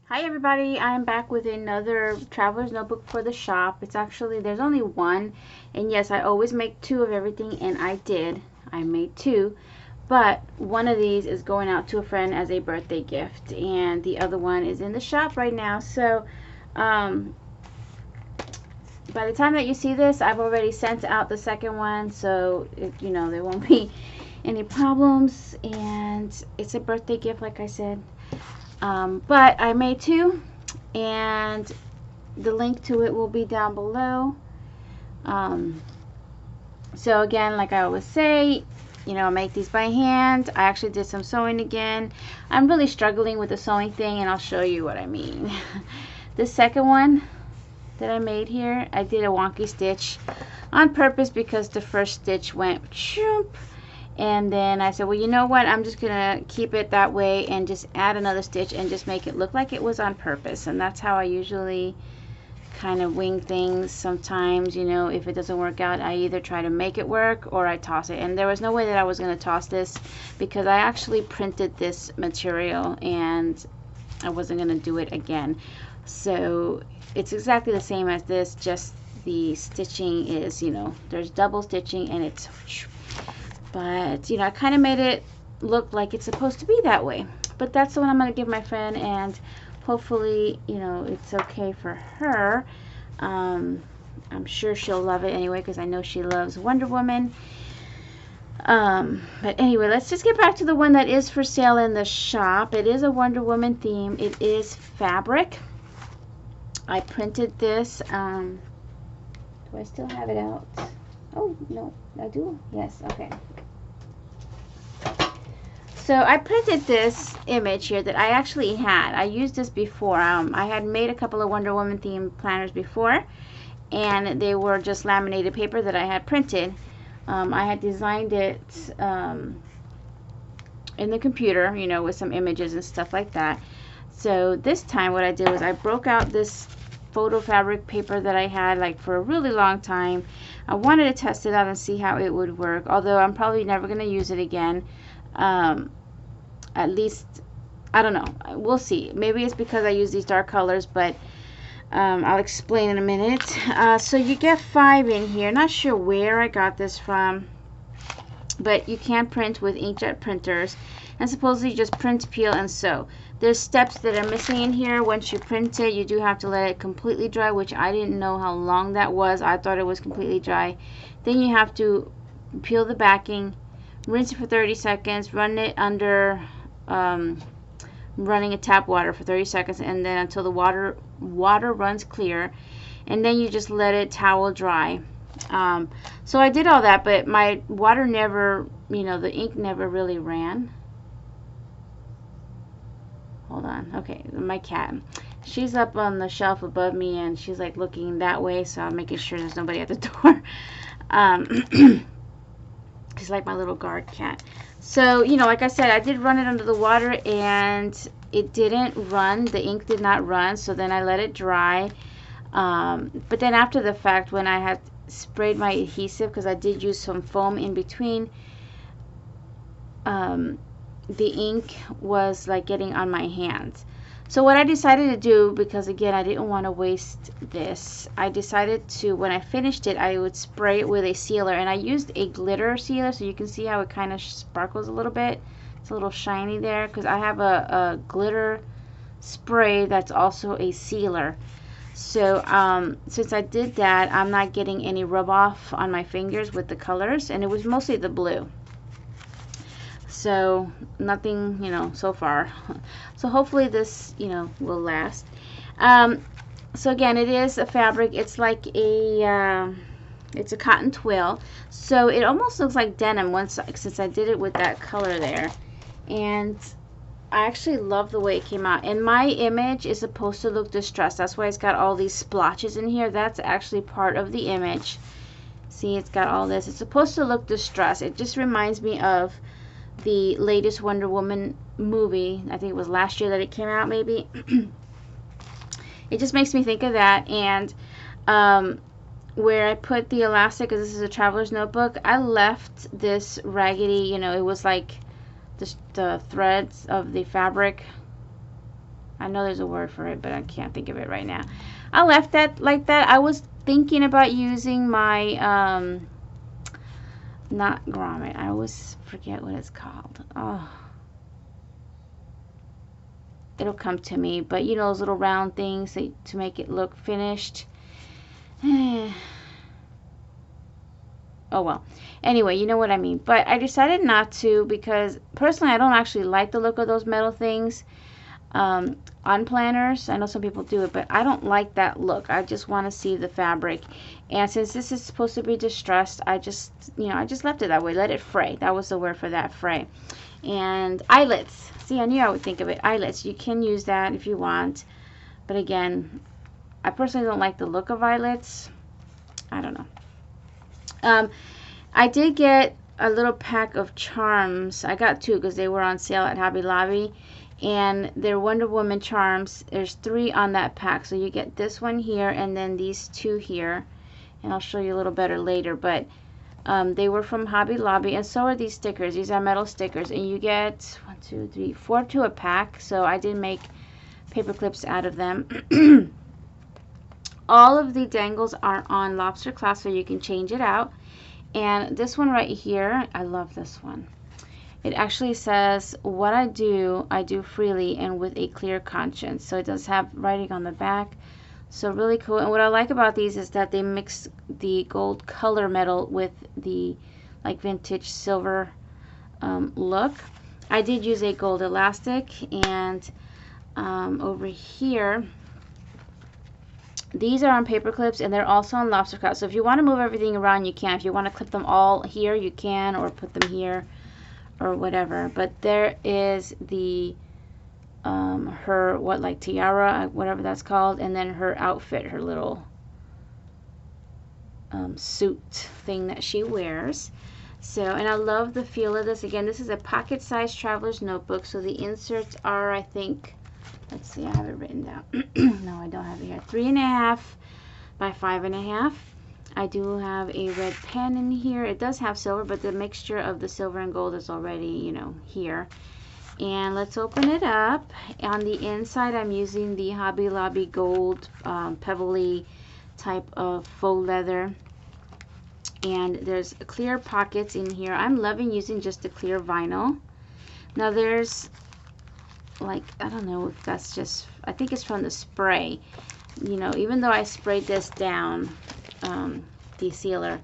Hi everybody, I'm back with another traveler's notebook for the shop. It's actually, there's only one, and yes, I always make two of everything, and I made two, but one of these is going out to a friend as a birthday gift, and the other one is in the shop right now. So by the time that you see this, I've already sent out the second one, so there won't be any problems, and it's a birthday gift like I said. But I made two, and the link to it will be down below. So again, like I always say, I make these by hand. I actually did some sewing again. I'm really struggling with the sewing thing, and I'll show you what I mean. The second one that I made here, I did a wonky stitch on purpose because the first stitch went choop. And then I said, well, you know what, I'm just gonna keep it that way and just add another stitch and just make it look like it was on purpose. And that's how I usually kind of wing things sometimes. If it doesn't work out, I either try to make it work or I toss it. And there was no way that I was gonna toss this because I actually printed this material and I wasn't gonna do it again. So it's exactly the same as this, just the stitching is, there's double stitching, and it's, but I kind of made it look like it's supposed to be that way. But that's the one I'm going to give my friend, and hopefully it's okay for her. I'm sure she'll love it anyway, because I know she loves Wonder Woman. But anyway, let's just get back to the one that is for sale in the shop. It is a Wonder Woman theme. It is fabric. I printed this. Do I still have it out? Oh, no, I do. Yes, okay. So I printed this image here that I actually had. I used this before. I had made a couple of Wonder Woman themed planners before, and they were just laminated paper that I had printed. I had designed it in the computer, with some images and stuff like that. So this time what I did was I broke out this photo fabric paper that I had like for a really long time. I wanted to test it out and see how it would work, although I'm probably never going to use it again. At least, I don't know, we'll see. Maybe it's because I use these dark colors, but I'll explain in a minute. So you get 5 in here. Not sure where I got this from, but you can print with inkjet printers, and supposedly just print, peel, and sew. There's steps that are missing in here. Once you print it, you do have to let it completely dry, which I didn't know how long that was. I thought it was completely dry. Then you have to peel the backing, rinse it for 30 seconds, run it under running a tap water for 30 seconds, and then until the water runs clear, and then you just let it towel dry. So I did all that, but my water never, the ink never really ran. Hold on. Okay, my cat, she's up on the shelf above me, and she's like looking that way, so I'm making sure there's nobody at the door. She's like my little guard cat. So like I said, I did run it under the water, and it didn't run. The ink did not run. So then I let it dry. But then after the fact, when I had sprayed my adhesive, because I did use some foam in between, the ink was like getting on my hands. So what I decided to do, because again I didn't want to waste this, I decided to, when I finished it, I would spray it with a sealer, and I used a glitter sealer, so you can see how it kind of sparkles a little bit. It's a little shiny there because I have a glitter spray that's also a sealer. So since I did that, I'm not getting any rub off on my fingers with the colors, and it was mostly the blue. So nothing, so far. So hopefully this, will last. So again, it is a fabric. It's like a, it's a cotton twill. So it almost looks like denim since I did it with that color there. And I actually love the way it came out. And my image is supposed to look distressed. That's why it's got all these splotches in here. That's actually part of the image. See, it's got all this. It's supposed to look distressed. It just reminds me of the latest Wonder Woman movie. I think it was last year that it came out, maybe. It just makes me think of that. And where I put the elastic, because this is a traveler's notebook, I left this raggedy, it was like the threads of the fabric I know there's a word for it, but I can't think of it right now. I left that like that. I was thinking about using my, not grommet. I always forget what it's called. Oh. It'll come to me, but you know those little round things to make it look finished. Oh well. Anyway, you know what I mean. But I decided not to because personally I don't actually like the look of those metal things on planners. I know some people do it, but I don't like that look. I just want to see the fabric. And since this is supposed to be distressed, I just, you know, I just left it that way. Let it fray. That was the word for that, fray. And eyelets. See, I knew I would think of it. Eyelets. You can use that if you want. But again, I personally don't like the look of eyelets. I don't know. I did get a little pack of charms. I got 2 because they were on sale at Hobby Lobby. And they're Wonder Woman charms. There's 3 on that pack. So you get this one here and then these 2 here. And I'll show you a little better later. But they were from Hobby Lobby, and so are these stickers. These are metal stickers, and you get 1, 2, 3, 4 to a pack. So I did make paper clips out of them. All of the dangles are on lobster clasp, so you can change it out. And this one right here, I love this one. It actually says, "What I do freely and with a clear conscience." So it does have writing on the back. So really cool. And what I like about these is that they mix the gold color metal with the like vintage silver look. I did use a gold elastic, and over here these are on paper clips and they're also on lobster clasp. So if you want to move everything around, you can. If you want to clip them all here, you can, or put them here or whatever. But there is the her like tiara, whatever that's called, and then her outfit, her little suit thing that she wears. So, and I love the feel of this. Again, this is a pocket-sized traveler's notebook. So the inserts are, I think, let's see, I have it written down. No, I don't have it here. 3.5 by 5.5. I do have a red pen in here. It does have silver, but the mixture of the silver and gold is already, you know, here. And let's open it up. On the inside, I'm using the Hobby Lobby gold pebbly type of faux leather. And there's clear pockets in here. I'm loving using just the clear vinyl. Now there's, like, I don't know if that's just, I think it's from the spray. You know, even though I sprayed this down, the sealer,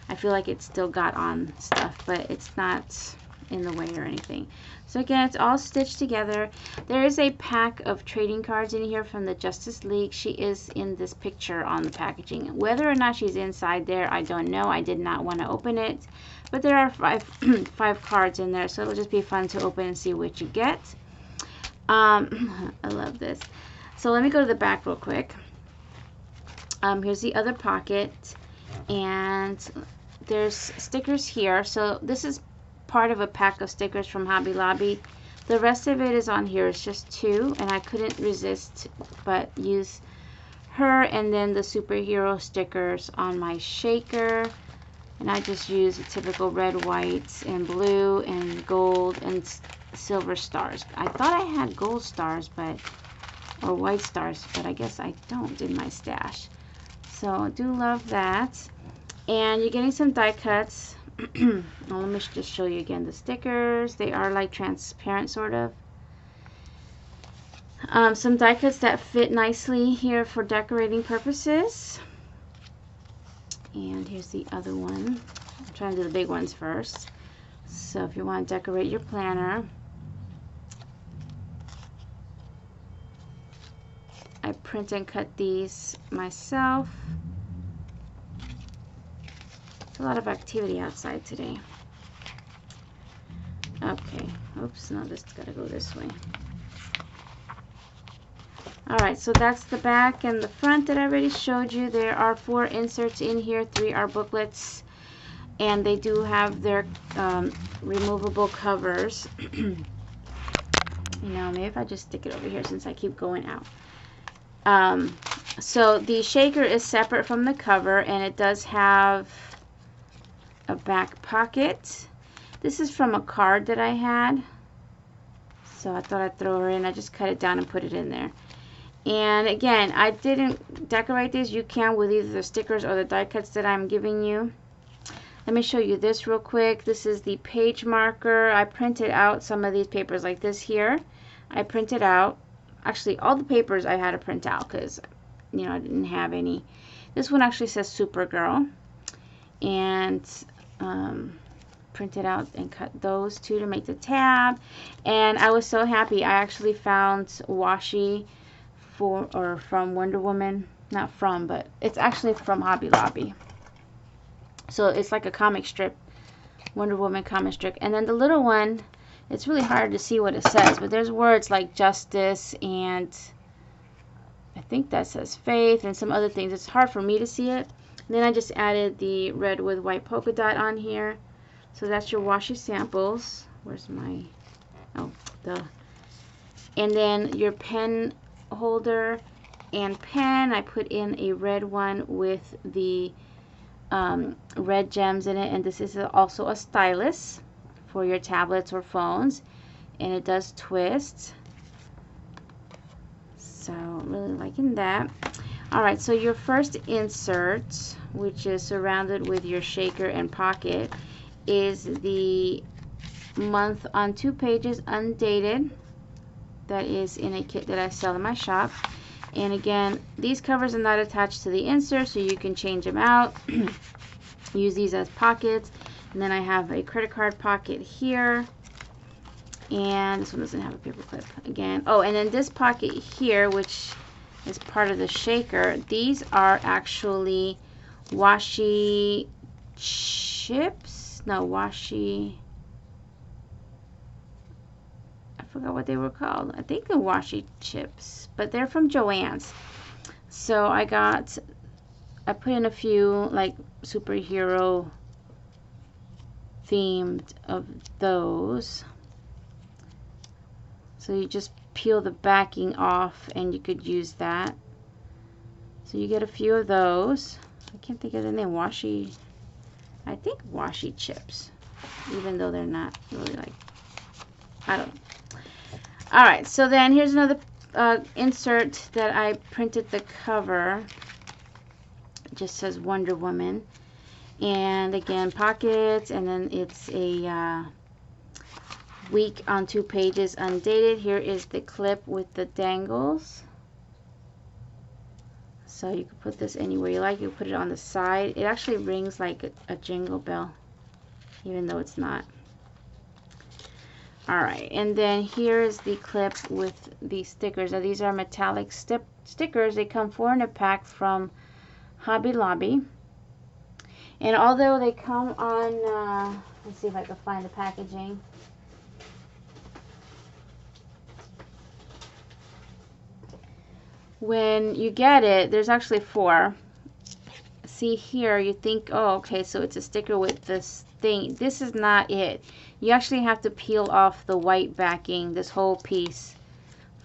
I feel like it still got on stuff, but it's not in the way or anything. So again, it's all stitched together. There is a pack of trading cards in here from the Justice League. She is in this picture on the packaging. Whether or not she's inside there, I don't know. I did not want to open it, but there are five cards in there, so it'll just be fun to open and see what you get. I love this. So let me go to the back real quick. Here's the other pocket, and there's stickers here. So this is part of a pack of stickers from Hobby Lobby. The rest of it is on here. It's just 2, and I couldn't resist but use her, and then the superhero stickers on my shaker. And I just use a typical red, white, and blue, and gold, and silver stars. I thought I had gold stars, or white stars, but I guess I don't in my stash. So I do love that. And you're getting some die cuts. Let me just show you again the stickers. They are like transparent, sort of. Some die cuts that fit nicely here for decorating purposes. And here's the other one. I'm trying to do the big ones first. So if you want to decorate your planner, I print and cut these myself. A lot of activity outside today. Okay, oops, no, this has got to go this way. Alright, so that's the back and the front that I already showed you. There are 4 inserts in here, 3 are booklets, and they do have their removable covers. You know, maybe if I just stick it over here since I keep going out. So the shaker is separate from the cover, and it does have a back pocket. This is from a card that I had. So I thought I'd throw her in. I just cut it down and put it in there. And again, I didn't decorate these. You can with either the stickers or the die cuts that I'm giving you. Let me show you this real quick. This is the page marker. I printed out some of these papers like this here. I printed out, actually all the papers I had to print out because, you know, I didn't have any. This one actually says Supergirl. And printed out and cut those two to make the tab. And I was so happy. I actually found washi from Wonder Woman. Not from, but it's actually from Hobby Lobby. So it's like a comic strip, Wonder Woman comic strip. And then the little one, it's really hard to see what it says, but there's words like justice and I think that says faith and some other things. It's hard for me to see it. And then I just added the red with white polka dot on here. So that's your washi samples. Where's my, oh, and then your pen holder and pen. I put in a red one with the red gems in it, and this is also a stylus for your tablets or phones, and it does twist. So I'm really liking that. Alright, so your first insert, which is surrounded with your shaker and pocket, is the month on 2 pages undated. That is in a kit that I sell in my shop. And again, these covers are not attached to the insert, so you can change them out. Use these as pockets. And then I have a credit card pocket here. And this one doesn't have a paper clip again. Oh, and then this pocket here, which is part of the shaker. These are actually washi chips. No, washi. I forgot what they were called. I think they're washi chips, but they're from JoAnns. So I put in a few like superhero themed of those. So you just peel the backing off and you could use that. So you get a few of those. I can't think of the name. Washi, I think washi chips, even though they're not really like, I don't know. Alright, so then here's another insert that I printed the cover. It just says Wonder Woman. And again, pockets, and then it's a week on 2 pages undated. Here is the clip with the dangles. So you can put this anywhere you like. You can put it on the side. It actually rings like a jingle bell, even though it's not. Alright, and then here is the clip with the stickers. Now these are metallic stickers. They come 4 in a pack from Hobby Lobby. And although they come on, let's see if I can find the packaging. When you get it, there's actually 4. See here, you think, oh, okay, so it's a sticker with this thing. This is not it. You actually have to peel off the white backing, this whole piece,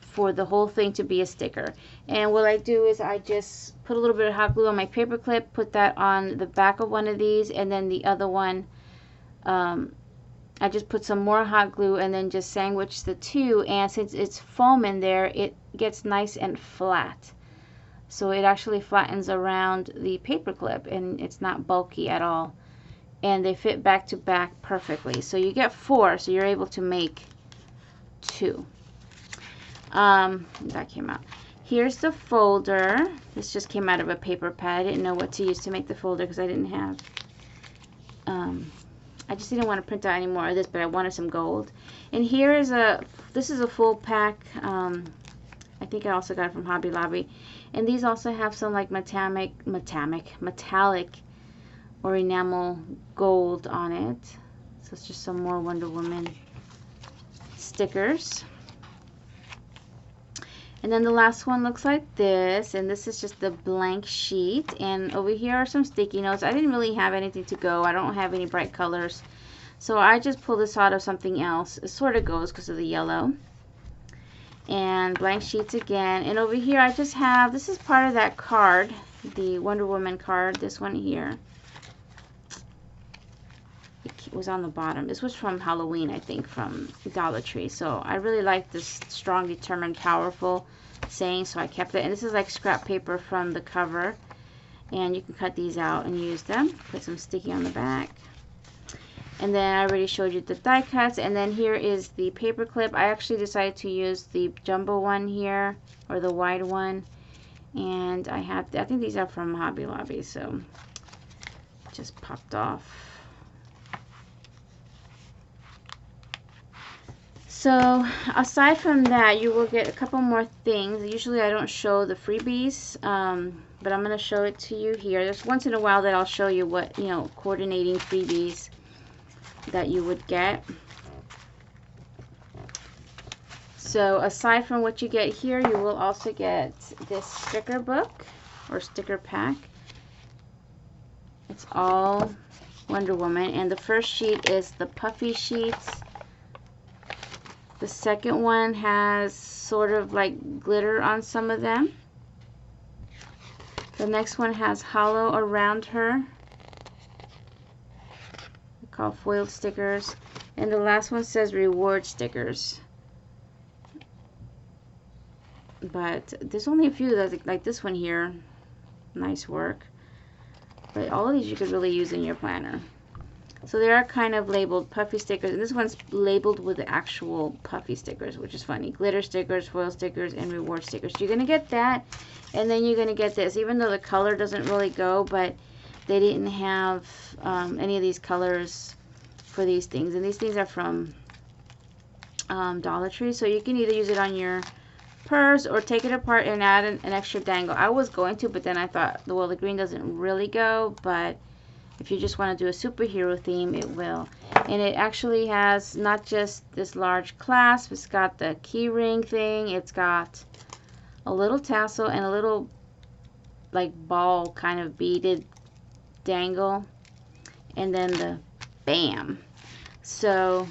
for the whole thing to be a sticker. And what I do is I just put a little bit of hot glue on my paper clip, put that on the back of one of these, and then the other one, I just put some more hot glue and then just sandwich the two, and since it's foam in there, it gets nice and flat. So it actually flattens around the paper clip and it's not bulky at all. And they fit back to back perfectly. So you get 4, so you're able to make 2. That came out. Here's the folder. This just came out of a paper pad. I didn't know what to use to make the folder because I didn't have I just didn't want to print out any more of this, but I wanted some gold. And here is this is a full pack. I think I also got it from Hobby Lobby. And these also have some like metallic or enamel gold on it. So it's just some more Wonder Woman stickers. And then the last one looks like this, and this is just the blank sheet. And over here are some sticky notes. I didn't really have anything to go. I don't have any bright colors. So I just pulled this out of something else. It sort of goes because of the yellow. And blank sheets again. And over here I just have, this is part of that card, the Wonder Woman card, this one here. was on the bottom. This was from Halloween, I think, from Dollar Tree. So I really like this strong, determined, powerful saying, so I kept it. And this is like scrap paper from the cover. And you can cut these out and use them. Put some sticky on the back. And then I already showed you the die cuts. And then here is the paper clip. I actually decided to use the jumbo one here, or the wide one. And I think these are from Hobby Lobby, so just popped off. So aside from that, you will get a couple more things. Usually I don't show the freebies, but I'm going to show it to you here. There's once in a while that I'll show you what, you know, coordinating freebies that you would get. So aside from what you get here, you will also get this sticker book or sticker pack. It's all Wonder Woman, and the first sheet is the puffy sheets. The second one has sort of like glitter on some of them. The next one has hollow around her. They're called foiled stickers. And the last one says reward stickers. But there's only a few that like this one here. Nice work. But all of these you could really use in your planner. So they are kind of labeled puffy stickers, and this one's labeled with the actual puffy stickers, which is funny. Glitter stickers, foil stickers, and reward stickers. So you're going to get that, and then you're going to get this. Even though the color doesn't really go, but they didn't have any of these colors for these things. And these things are from Dollar Tree, so you can either use it on your purse or take it apart and add an extra dangle. I was going to, but then I thought, well, the green doesn't really go, but if you just want to do a superhero theme, it will. And it actually has not just this large clasp, it's got the key ring thing, it's got a little tassel and a little like ball kind of beaded dangle, and then the bam. So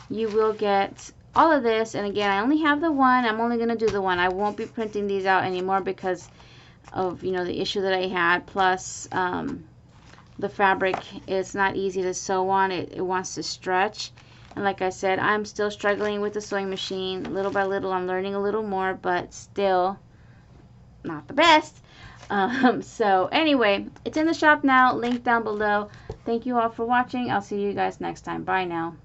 you will get all of this, and again, I only have the one. I'm only going to do the one. I won't be printing these out anymore because of, you know, the issue that I had, plus the fabric is not easy to sew on. It wants to stretch, and like I said, I'm still struggling with the sewing machine. Little by little I'm learning a little more, but still not the best. So anyway, it's in the shop now, link down below. Thank you all for watching. I'll see you guys next time. Bye now.